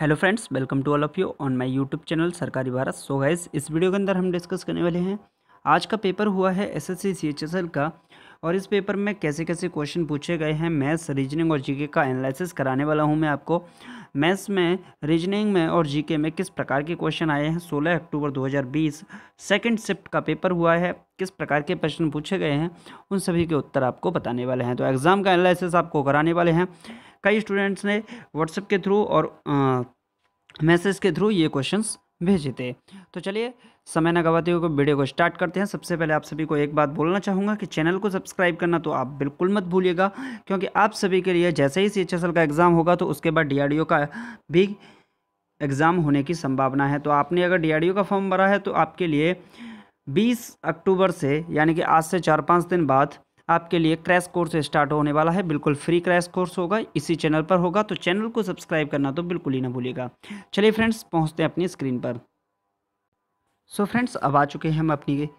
Hello friends, welcome to all of you on my YouTube channel Sarkari Bharat. So guys, इस video के अंदर हम discuss करने वाले हैं। आज का पेपर हुआ है एसएससी सीएचएसएल का, और इस पेपर में कैसे कैसे क्वेश्चन पूछे गए हैं, मैथ्स, रीजनिंग और जीके का एनालिसिस कराने वाला हूं मैं आपको। मैथ्स में, रीजनिंग में और जीके में किस प्रकार के क्वेश्चन आए हैं 16 अक्टूबर 2020 सेकंड शिफ्ट का पेपर हुआ है, किस प्रकार के प्रश्न पूछे गए हैं, उन सभी के उत्तर आपको बताने वाले हैं। तो एग्ज़ाम का एनालिसिस आपको कराने वाले हैं। कई स्टूडेंट्स ने व्हाट्सएप के थ्रू और मैसेज के थ्रू ये क्वेश्चंस भेजे थे। तो चलिए समय न गवाते हुए वीडियो को स्टार्ट करते हैं। सबसे पहले आप सभी को एक बात बोलना चाहूँगा कि चैनल को सब्सक्राइब करना तो आप बिल्कुल मत भूलिएगा, क्योंकि आप सभी के लिए जैसे ही सीएचएसएल का एग्ज़ाम होगा तो उसके बाद डीआरडीओ का भी एग्ज़ाम होने की संभावना है। तो आपने अगर डीआरडीओ का फॉर्म भरा है तो आपके लिए 20 अक्टूबर से, यानी कि आज से 4-5 दिन बाद आपके लिए क्रैश कोर्स स्टार्ट होने वाला है। बिल्कुल फ्री क्रैश कोर्स होगा, इसी चैनल पर होगा। तो चैनल को सब्सक्राइब करना तो बिल्कुल ही ना भूलिएगा। चलिए फ्रेंड्स, पहुंचते हैं अपनी स्क्रीन पर। सो फ्रेंड्स, अब आ चुके हैं हम अपनी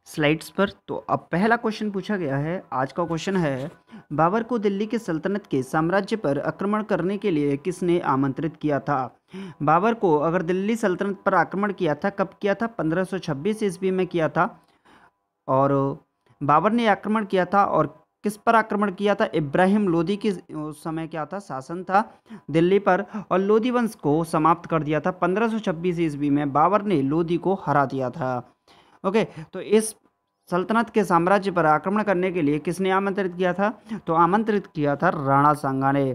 स्लाइड्स पर। तो अब पहला क्वेश्चन पूछा गया है। आज का क्वेश्चन है, बाबर को दिल्ली के सल्तनत के साम्राज्य पर आक्रमण करने के लिए किसने आमंत्रित किया था? बाबर को अगर दिल्ली सल्तनत पर आक्रमण किया था, कब किया था? 1526 ईस्वी में किया था। और बाबर ने आक्रमण किया था, और किस पर आक्रमण किया था? इब्राहिम लोदी की उस समय क्या था? शासन था दिल्ली पर, और लोदी वंश को समाप्त कर दिया था। 1526 ईस्वी में बाबर ने लोदी को हरा दिया था। ओके, तो इस सल्तनत के साम्राज्य पर आक्रमण करने के लिए किसने आमंत्रित किया था? तो आमंत्रित किया था राणा सांगा ने।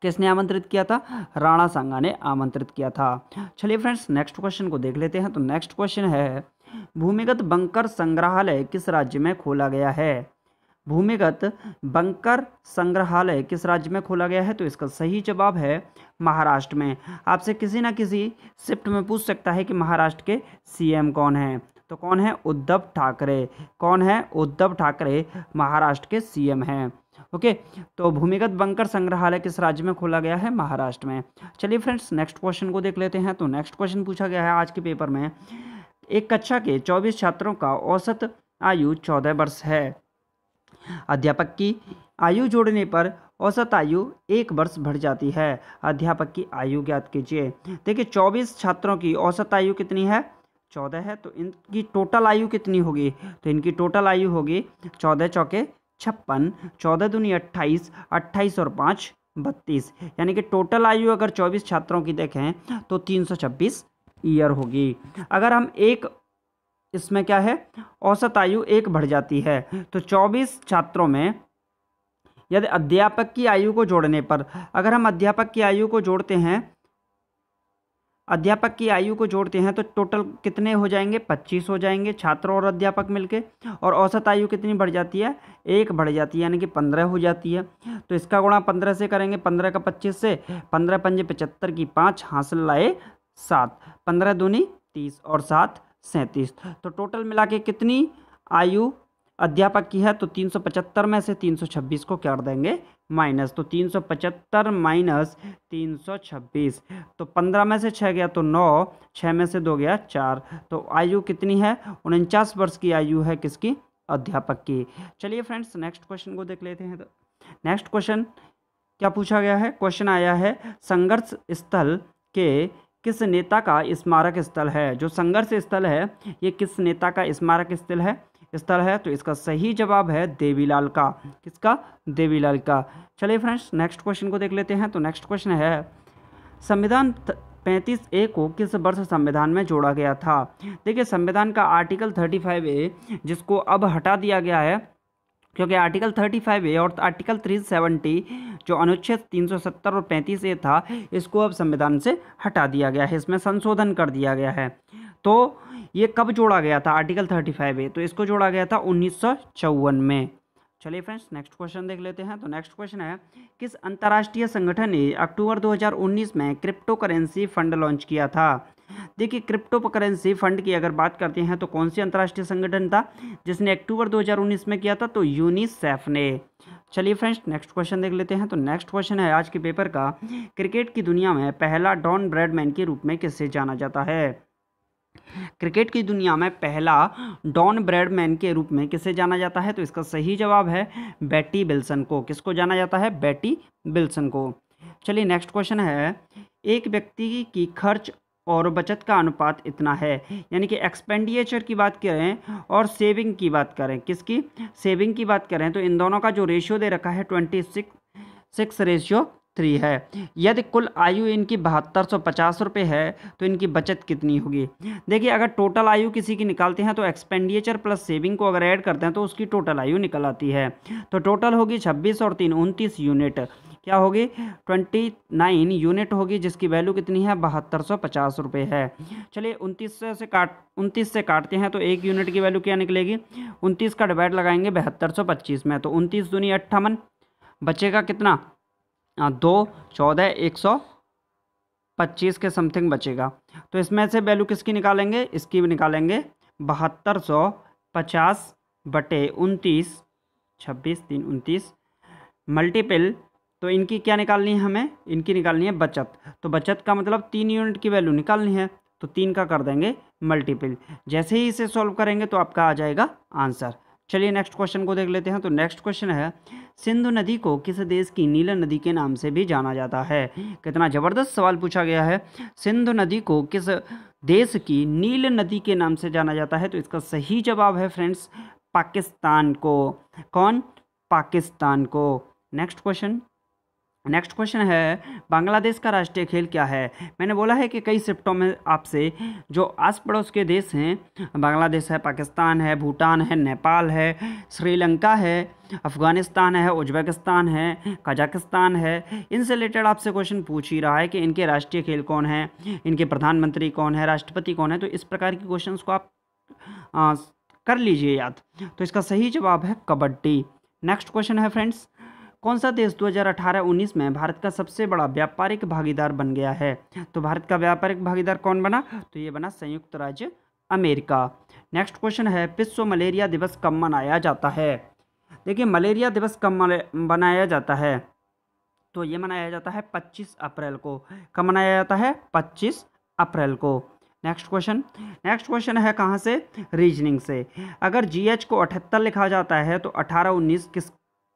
किसने आमंत्रित किया था? राणा सांगा ने आमंत्रित किया था। चलिए फ्रेंड्स, नेक्स्ट क्वेश्चन को देख लेते हैं। तो नेक्स्ट क्वेश्चन है, भूमिगत बंकर संग्रहालय किस राज्य में खोला गया है? भूमिगत बंकर संग्रहालय किस राज्य में खोला गया है? तो इसका सही जवाब है महाराष्ट्र में। आपसे किसी ना किसी शिफ्ट में पूछ सकता है कि महाराष्ट्र के सीएम कौन है? तो कौन है? उद्धव ठाकरे। कौन है? उद्धव ठाकरे महाराष्ट्र के सीएम हैं। ओके, तो भूमिगत बंकर संग्रहालय किस राज्य में खोला गया है? महाराष्ट्र में। चलिए फ्रेंड्स, नेक्स्ट क्वेश्चन को देख लेते हैं। तो नेक्स्ट क्वेश्चन पूछा गया है आज के पेपर में, एक कक्षा के 24 छात्रों का औसत आयु 14 वर्ष है। अध्यापक की आयु जोड़ने पर औसत आयु 1 वर्ष बढ़ जाती है। अध्यापक की आयु ज्ञात कीजिए। देखिए, 24 छात्रों की औसत आयु कितनी है? 14 है। तो इनकी टोटल आयु कितनी होगी? तो इनकी टोटल आयु होगी 14 चौके 56, 14 दूनी 28, 28 और 5 32, यानी कि टोटल आयु अगर 24 छात्रों की देखें तो 326 ईयर होगी। अगर हम एक, इसमें क्या है, औसत आयु 1 बढ़ जाती है, तो 24 छात्रों में यदि अध्यापक की आयु को जोड़ने पर, अगर हम अध्यापक की आयु को जोड़ते हैं, अध्यापक की आयु को जोड़ते हैं तो टोटल कितने हो जाएंगे? 25 हो जाएंगे, छात्र और अध्यापक मिलके। और औसत आयु कितनी बढ़ जाती है? 1 बढ़ जाती है, यानी कि 15 हो जाती है। तो इसका गुणा 15 से करेंगे, 15 का 25 से, 15 पंजे 75 की 5 हासिल लाए 7, 15 दूनी 30 और 7 37। तो टोटल मिला के कितनी आयु अध्यापक की है? तो 375 में से 326 को कर देंगे माइनस, तो 375 माइनस 326, तो 15 में से 6 गया तो 9, 6 में से 2 गया 4। तो आयु कितनी है? 49 वर्ष की आयु है किसकी? अध्यापक की। चलिए फ्रेंड्स, नेक्स्ट क्वेश्चन को देख लेते हैं। तो नेक्स्ट क्वेश्चन क्या पूछा गया है? क्वेश्चन आया है, संघर्ष स्थल के किस नेता का स्मारक स्थल है? जो संघर्ष स्थल है, ये किस नेता का स्मारक स्थल है? तो इसका सही जवाब है देवीलाल का। किसका? देवीलाल का। चलिए फ्रेंड्स, नेक्स्ट क्वेश्चन को देख लेते हैं। तो नेक्स्ट क्वेश्चन है, संविधान 35A को किस वर्ष संविधान में जोड़ा गया था? देखिए, संविधान का आर्टिकल 35A, जिसको अब हटा दिया गया है, क्योंकि आर्टिकल 35A और आर्टिकल 370, जो अनुच्छेद 370 और 35A था, इसको अब संविधान से हटा दिया गया है, इसमें संशोधन कर दिया गया है। तो ये कब जोड़ा गया था आर्टिकल 35A? तो इसको जोड़ा गया था 1954 में। चलिए फ्रेंड्स, नेक्स्ट क्वेश्चन देख लेते हैं। तो नेक्स्ट क्वेश्चन है, किस अंतर्राष्ट्रीय संगठन ने अक्टूबर 2019 में क्रिप्टो करेंसी फंड लॉन्च किया था? देखिए, क्रिप्टो करेंसी फंड की अगर बात करते हैं तो कौन सी अंतर्राष्ट्रीय संगठन था जिसने अक्टूबर 2019 में किया था? तो यूनिसेफ ने। चलिए फ्रेंड्स, नेक्स्ट क्वेश्चन देख लेते हैं। तो नेक्स्ट क्वेश्चन है आज के पेपर का, क्रिकेट की दुनिया में पहला डॉन ब्रैडमैन के रूप में किसे जाना जाता है? क्रिकेट की दुनिया में पहला डॉन ब्रैडमैन के रूप में किसे जाना जाता है? तो इसका सही जवाब है बेटी विल्सन को। किसको जाना जाता है? बेटी विल्सन को। चलिए नेक्स्ट क्वेश्चन है, एक व्यक्ति की खर्च और बचत का अनुपात इतना है, यानी कि एक्सपेंडिचर की बात करें और सेविंग की बात करें, किसकी सेविंग की बात करें, तो इन दोनों का जो रेशियो दे रखा है 26:6 है। यदि कुल आयु इनकी 7250 रुपये है तो इनकी बचत कितनी होगी। देखिए अगर टोटल आयु किसी की निकालते हैं तो एक्सपेंडिचर प्लस सेविंग को अगर ऐड करते हैं तो उसकी टोटल आयु निकल आती है। तो टोटल होगी 26 और 3 29 यूनिट, क्या होगी 29 यूनिट होगी, जिसकी वैल्यू कितनी है 7250 रुपये है। चलिए 29 से काटते हैं तो 1 यूनिट की वैल्यू क्या निकलेगी, 29 का डिवाइड लगाएंगे 7225 में, तो 29 दूनी 58, बचेगा कितना 2 14 125 के समथिंग बचेगा। तो इसमें से वैल्यू किसकी निकालेंगे, इसकी भी निकालेंगे 7250 बटे 29, 26 3 29 मल्टीपल, तो इनकी क्या निकालनी है हमें, इनकी निकालनी है बचत। तो बचत का मतलब 3 यूनिट की वैल्यू निकालनी है, तो 3 का कर देंगे मल्टीपल। जैसे ही इसे सॉल्व करेंगे तो आपका आ जाएगा आंसर। चलिए नेक्स्ट क्वेश्चन को देख लेते हैं। तो नेक्स्ट क्वेश्चन है, सिंधु नदी को किस देश की नील नदी के नाम से भी जाना जाता है। कितना ज़बरदस्त सवाल पूछा गया है। सिंधु नदी को किस देश की नील नदी के नाम से जाना जाता है, तो इसका सही जवाब है फ्रेंड्स पाकिस्तान को। कौन, पाकिस्तान को। नेक्स्ट क्वेश्चन है, बांग्लादेश का राष्ट्रीय खेल क्या है। मैंने बोला है कि कई शिफ्टों में आपसे जो आस पड़ोस के देश हैं, बांग्लादेश है, पाकिस्तान है, भूटान है, नेपाल है, श्रीलंका है, अफ़गानिस्तान है, उज्बेकिस्तान है, कजाकिस्तान है, इनसे रिलेटेड आपसे क्वेश्चन पूछ ही रहा है कि इनके राष्ट्रीय खेल कौन है, इनके प्रधानमंत्री कौन है, राष्ट्रपति कौन है। तो इस प्रकार के क्वेश्चंस को आप कर लीजिए याद। तो इसका सही जवाब है कबड्डी। नेक्स्ट क्वेश्चन है फ्रेंड्स, कौन सा देश 2018-19 में भारत का सबसे बड़ा व्यापारिक भागीदार बन गया है। तो भारत का व्यापारिक भागीदार कौन बना, तो ये बना संयुक्त राज्य अमेरिका। नेक्स्ट क्वेश्चन है, विश्व मलेरिया दिवस कब मनाया जाता है। देखिए मलेरिया दिवस कब मनाया जाता है, तो ये मनाया जाता है 25 अप्रैल को। कब मनाया जाता है, 25 अप्रैल को। नेक्स्ट क्वेश्चन है कहाँ से, रीजनिंग से। अगर GH को 78 लिखा जाता है तो 18-19 किस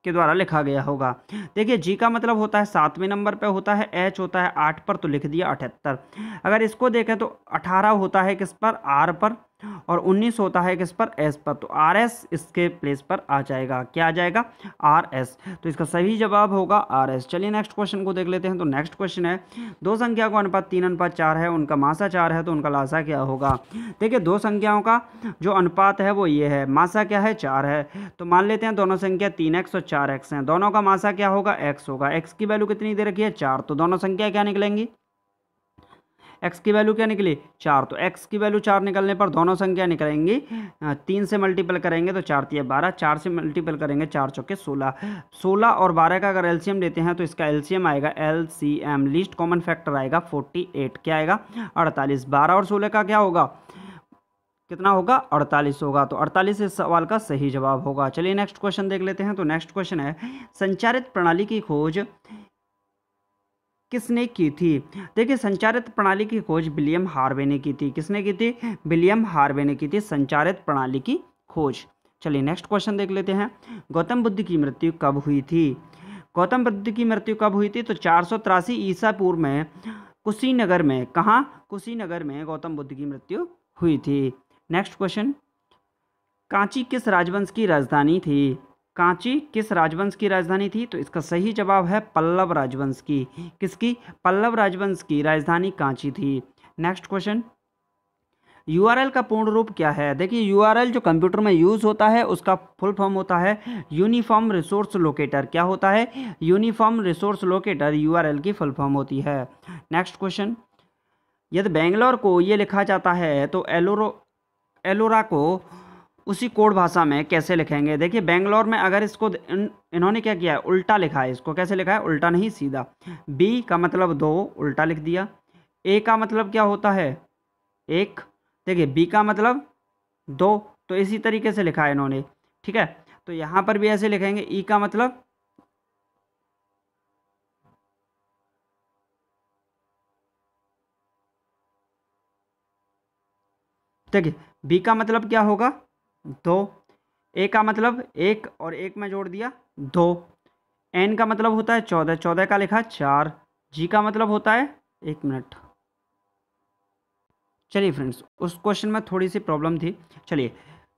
के द्वारा लिखा गया होगा। देखिए G का मतलब होता है 7वें नंबर पे होता है, H होता है 8 पर, तो लिख दिया 78। अगर इसको देखें तो 18 होता है किस पर, R पर, और 19 होता है किस पर, S पर, तो RS इसके प्लेस पर आ जाएगा। क्या आ जाएगा, RS। तो इसका सही जवाब होगा RS। चलिए नेक्स्ट क्वेश्चन को देख लेते हैं। तो नेक्स्ट क्वेश्चन है, दो संख्या को अनुपात 3:4 है, उनका मासा 4 है, तो उनका लासा क्या होगा। देखिए दो संख्याओं का जो अनुपात है वो ये है, मासा क्या है 4 है, तो मान लेते हैं दोनों संख्या 3x और 4x हैं। दोनों का मासा क्या होगा, x होगा। x की वैल्यू कितनी दे रखी है, 4, तो दोनों संख्या क्या निकलेंगी, x की वैल्यू क्या निकली 4, तो x की वैल्यू 4 निकलने पर दोनों संख्या निकलेंगी 3 से मल्टीपल करेंगे तो 4 3 12, 4 से मल्टीपल करेंगे 4 चौके 16, 16 और 12 का अगर एलसीएम लेते हैं तो इसका एलसीएम आएगा LCM लीस्ट कॉमन फैक्टर आएगा 48, क्या आएगा 48। 12 और 16 का क्या होगा, कितना होगा 48 होगा, तो 48 इस सवाल का सही जवाब होगा। चलिए नेक्स्ट क्वेश्चन देख लेते हैं। तो नेक्स्ट क्वेश्चन है, संचारित प्रणाली की खोज किसने की थी। देखिए संचारित प्रणाली की खोज विलियम हार्वे ने की थी। किसने की थी, विलियम हार्वे ने की थी संचारित प्रणाली की खोज। चलिए नेक्स्ट क्वेश्चन देख लेते हैं, गौतम बुद्ध की मृत्यु कब हुई थी। गौतम बुद्ध की मृत्यु कब हुई थी, तो 483 ईसा पूर्व में कुशीनगर में, कहाँ, कुशीनगर में गौतम बुद्ध की मृत्यु हुई थी। नेक्स्ट क्वेश्चन, कांची किस राजवंश की राजधानी थी। कांची किस राजवंश की राजधानी थी, तो इसका सही जवाब है पल्लव राजवंश की। किसकी, पल्लव राजवंश की राजधानी कांची थी। नेक्स्ट क्वेश्चन, URL का पूर्ण रूप क्या है। देखिए URL जो कंप्यूटर में यूज होता है उसका फुल फॉर्म होता है यूनिफॉर्म रिसोर्स लोकेटर। क्या होता है, यूनिफॉर्म रिसोर्स लोकेटर URL की फुल फॉर्म होती है। नेक्स्ट क्वेश्चन, यदि बेंगलोर को ये लिखा जाता है तो एलोरा को उसी कोड भाषा में कैसे लिखेंगे। देखिए बेंगलोर में अगर इसको इन्होंने क्या किया है, उल्टा लिखा है। इसको कैसे लिखा है, उल्टा नहीं सीधा। B का मतलब 2, उल्टा लिख दिया। A का मतलब क्या होता है, 1। देखिए B का मतलब 2, तो इसी तरीके से लिखा है इन्होंने, ठीक है। तो यहाँ पर भी ऐसे लिखेंगे, E का मतलब देखिए B का मतलब क्या होगा 2, A का मतलब 1 और 1 में जोड़ दिया 2, N का मतलब होता है 14, 14 का लिखा 4, G का मतलब होता है एक मिनट, चलिए फ्रेंड्स, उस क्वेश्चन में थोड़ी सी प्रॉब्लम थी। चलिए,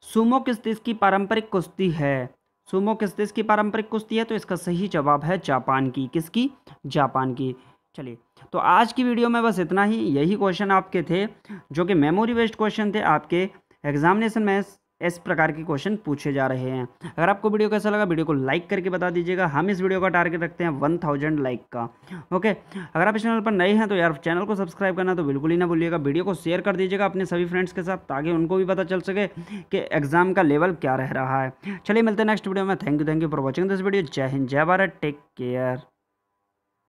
सुमो किस देश की पारंपरिक कुश्ती है? सुमो किस देश की पारंपरिक कुश्ती है? तो इसका सही जवाब है जापान की। किसकी? जापान की। चलिए, तो आज की वीडियो में बस इतना ही। यही क्वेश्चन आपके थे जो कि मेमोरी बेस्ड क्वेश्चन थे। आपके एग्जामिनेशन में इस प्रकार के क्वेश्चन पूछे जा रहे हैं। अगर आपको वीडियो कैसा लगा, वीडियो को लाइक करके बता दीजिएगा। हम इस वीडियो का टारगेट रखते हैं 1000 लाइक का। ओके, अगर आप इस चैनल पर नए हैं तो यार चैनल को सब्सक्राइब करना तो बिल्कुल ही ना भूलिएगा। वीडियो को शेयर कर दीजिएगा अपने सभी फ्रेंड्स के साथ, ताकि उनको भी पता चल सके कि एग्जाम का लेवल क्या रह रहा है। चलिए, मिलते हैं नेक्स्ट वीडियो में। Thank you for watching this video. जय हिंद, जय भारत, टेक केयर।